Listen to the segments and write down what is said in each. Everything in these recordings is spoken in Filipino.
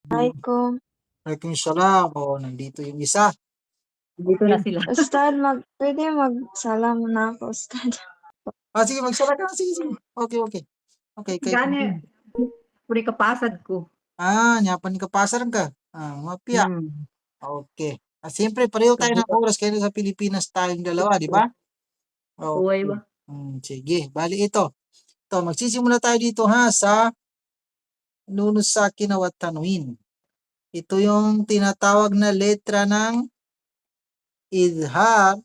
Assalamualaikum. Waalaikumsalam. Oo, nandito yung isa. Dito na sila. Ustad, pwede magsalam na ako, Ustad. Sige, magsara ka. Sige. Okay. Okay, kay Gani, puri kapasad ko. nyapan ka pasaran ka. Mapia. Hmm. Okay. Siyempre, pareho tayo ng oras kaya sa Pilipinas tayong dalawa, di ba? Uway Okay. ba? Sige, bali ito. Magsisimula tayo dito sa nunus sa kinawat tanwin. Ito yung tinatawag na letra ng idhar,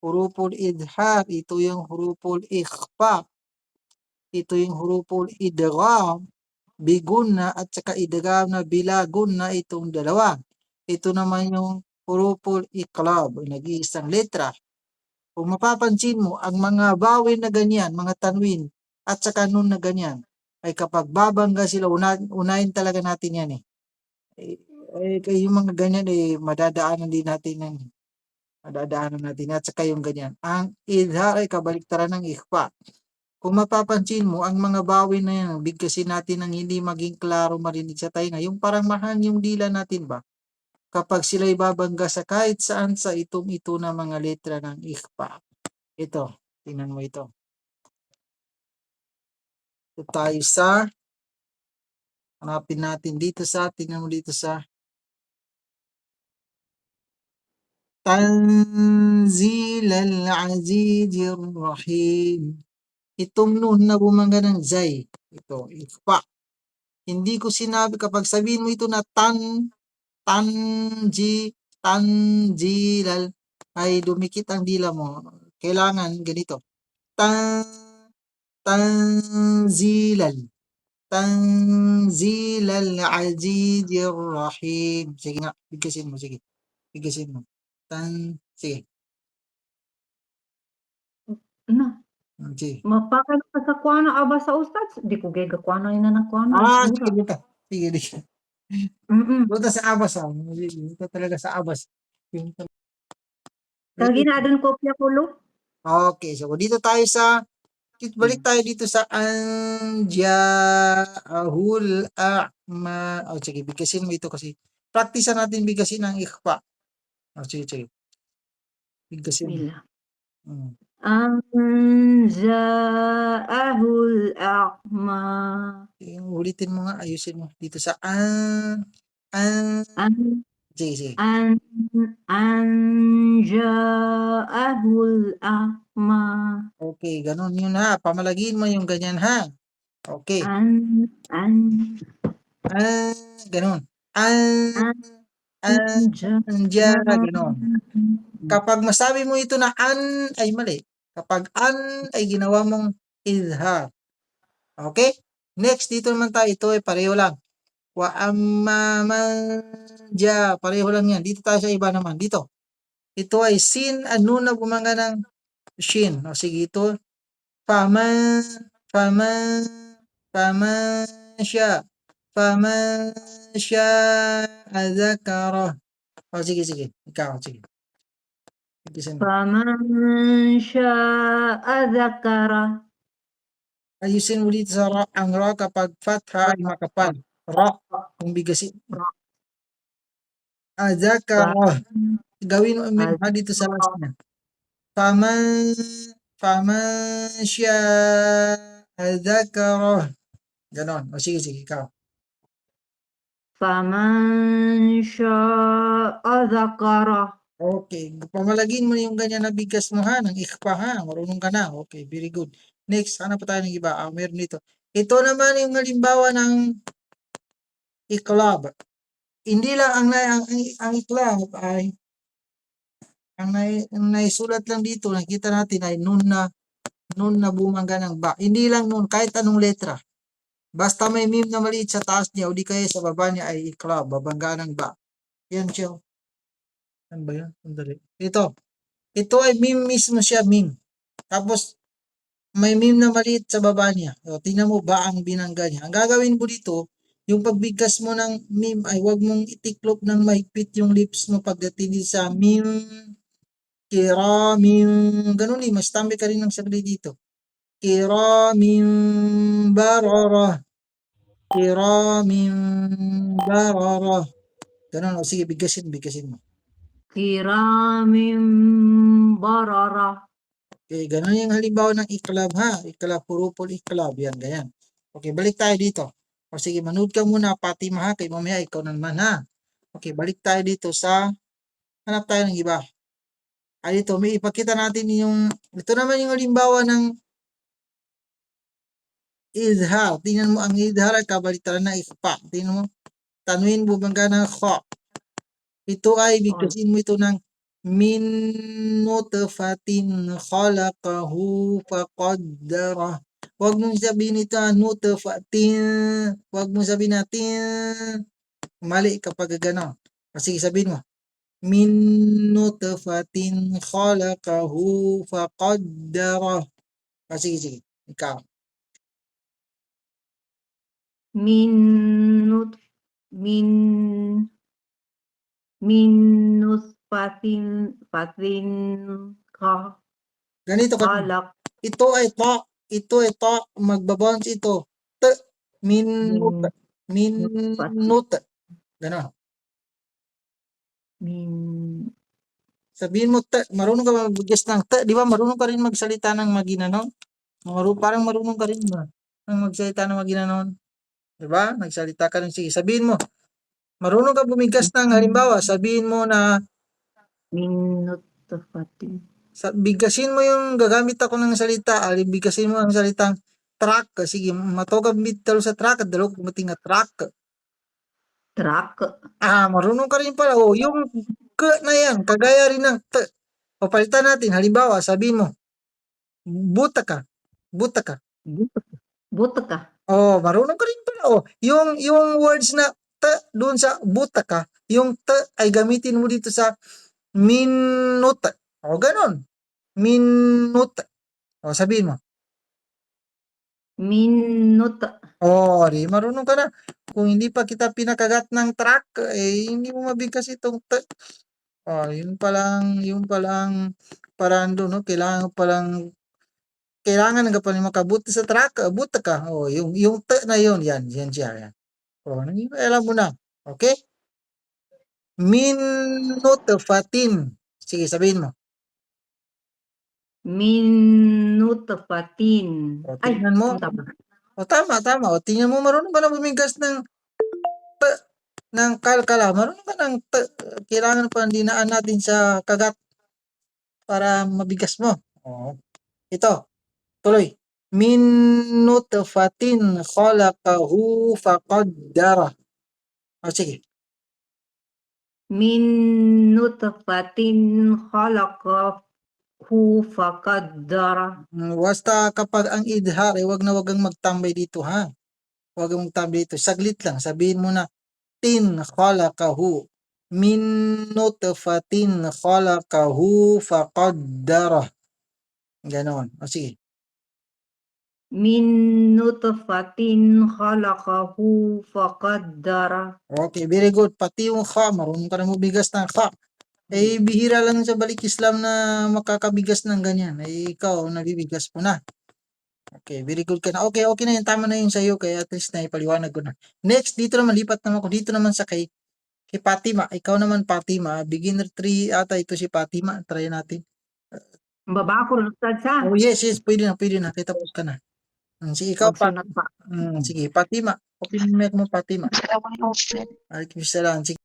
huruful idhar. Ito yung huruful ikhfa. Ito yung huruful idgham, bigunna at saka idgham na bilagunna, itong dalawa. Ito naman yung huruful iqlab, nag-iisang letra. Kung mapapansin mo, ang mga bawin na ganyan, mga tanwin, at saka nun na ganyan, ay kapag babangga sila, unahin talaga natin yan eh. Yung mga ganyan madadaanan din natin yan. Madadaanan natin at saka yung ganyan. Ang idhar ay kabaliktaran ng ikhfa. Kung mapapansin mo, ang mga bawin na yan, bigkasin natin ng hindi maging klaro marinig sa tainga. Yung parang mahang yung dila natin ba? Kapag sila'y babangga sa kahit saan sa ito na mga letra ng ikhfa. Ito, tingnan mo ito. Ito tayo sa, hanapin natin dito tingnan mo dito sa Tanzil al-Azizir Rahim. Itong nun na bumangga ng zay. Ito, ikhfa. Hindi ko sinabi, kapag sabihin mo ito na tanjilal, ay dumikit ang dila mo. Kailangan ganito. Tanzilal azizir rahim. Sige nga, bigkasin mo, sige. Bigkasin mo. Sige. Sige. Mapakal ka sa kuana aba sa ustad. Di ko gay ka kuana ina na kuana. Sige dito. Sige. Punta sa abas. Dito talaga sa abas. Kagi na adun kopya ko lo. Okay, so dito tayo sa, balik tayo dito sa anja'ahul a'ma. Sige, bigkasin mo ito kasi practice natin bigkasin ang ikhfa. Sige. Bigkasin mo. Anja'ahul a'ma. Ulitin mo nga, ayusin mo. Dito sa sige. Anja'ahul a'ma. Okay, ganun yun ha. Pamalagin mo yung ganyan ha. Okay. Ganun. Ganun. Kapag masabi mo ito na ay mali. Kapag ay ginawa mong izhar. Okay? Next, dito naman tayo. Ito ay pareho lang. Wa amma man ja. Pareho lang yan. Dito tayo sa iba naman. Dito. Ito ay sin, nun na bumanga ng shin. Sige, ito. Faman siya. Faman siya azakara. Sige. Ikaw, sige. Faman sya'a dzakara. Ayusin ulit sa ra. Ang ra kapag fatha ay makapal. Ra. Kung bigasin. Azakara. Gawin mo dito sa last na. Faman sya'a dzakara. Ganon. Sige, ikaw. Faman sya'a dzakara. Okay. Pamalagin mo yung ganyan na bigkas mo ha, ng ikhfa ha. Marunong ka na. Okay, very good. Next, hanap pa tayo ng iba. Meron dito. Ito naman yung halimbawa ng iklab. Hindi lang ang iklab ay ang naisulat lang dito, nakita natin ay nun na bumangga ng ba. Hindi lang nun, kahit anong letra. Basta may mim na maliit sa taas niya o di kaya sa baba niya ay iklab, babangga ng ba. Yan siya. Ano ba yan? Ito ay meme mismo siya, meme. Tapos, may meme na maliit sa baba niya. O, tingnan mo ba ang binangga niya. Ang gagawin mo dito, yung pagbigkas mo ng meme ay huwag mong itiklop ng mahigpit yung lips mo pagdating sa meme, kiramim, ganun mas tambi ka rin ng sagli dito. Kiramim barara. Kiramin barara. Ganun. O sige, bigasin mo. Kiramin barara. Okay, ganun yung halimbawa ng iklab ha. Iklab, huruful iklab. Yan, ganyan. Okay, balik tayo dito. O sige, manood ka muna, Fatima ha. Kay mamaya ikaw naman ha. Okay, balik tayo dito sa, hanap tayo ng iba. Dito, may ipakita natin yung, ito naman yung halimbawa ng izhar. Tingnan mo ang izhar at kabaliktaran ng ikhfa. Tingnan mo, tanwin bumangga ng kha. Ito ay bigkasin mo ito ng min nutfatin khalaqahu faqaddara. Huwag mong sabihin ito nutfatin. Huwag mong sabihin natin. Mali kapag gano'n. Sige, sabihin mo. Min nutfatin khalaqahu faqaddara. Sige. Ikaw. Min nutfatin Ganito ka. khalaq. Ito ay ta. Magbabounce ito. T. Minut. Ganon. Sabihin mo t. Marunong ka mag-guess ng t. Di ba? Marunong ka rin magsalita ng maginanon. Parang marunong ka rin ba? Ang magsalita ng maginanon. Di ba? Nagsalita ka rin. Sige, sabihin mo. Marunong ka bumigas ng halimbawa. Sabihin mo na Min nutfatin. bigasin mo yung gagamit ako ng salita. Bigasin mo ang salitang truck. Sige, matoga bitaw sa truck. Dalawag kumating na truck. Truck. Marunong ka rin pala. Yung k na yan, kagaya rin ng t. Papalitan natin. Halimbawa, sabihin mo, buta ka. Buta ka. Marunong ka rin pala. Yung words na t doon sa buta ka, yung t ay gamitin mo dito sa minute. Ganon. Minute. Sabihin mo. Minute. Di marunong ka na. Kung hindi pa kita pinakagat ng truck, hindi mo mabigkas itong t. Yun palang parang doon, no? Kailangan nga pa rin makabuti sa truck, buta ka. Yung t na yun, yan siya. Yan. Alam mo na. Okay? Min nutfatin. Sige, sabihin mo. Min nutfatin. Tingnan mo. Tama. Tingnan mo, marunong ka na bumigas ng t ng kalkala. Marunong ka ng t. Kailangan pa dinaan natin sa kagat para mabigas mo. Ito. Tuloy. Min nutfatin khalaqahu faqaddara. Sige. Min nutfatin khalaqahu faqaddara. Basta kapag ang idhar, wag kang magtambay dito ha. Wag kang magtambay dito. Saglit lang. Sabihin mo na tin khalaqahu. Min nutfatin khalaqahu faqaddara. Ganon. Sige. Min nutfatin khalaqahu faqaddara. Okay, very good. Pati yung kha, marunong ka na mabigas ng kha. Bihira lang sa balik Islam na makakabigas ng ganyan. Ikaw, nabibigas mo na. Okay, very good ka na. Okay na yun. Tama na yun sa'yo. Kaya at least na ipaliwanag ko na. Next, dito naman, lipat naman ako. Dito naman sa kay Fatima. Ikaw naman, Fatima. Beginner 3 ata ito si Fatima. Try natin. Baba ko rin sa. Yes. Pwede na. Kita tapos ka na. Sige, ikaw, Fatima. Sige, Fatima. Open mic mo, Fatima. Alaikum salam. Sige.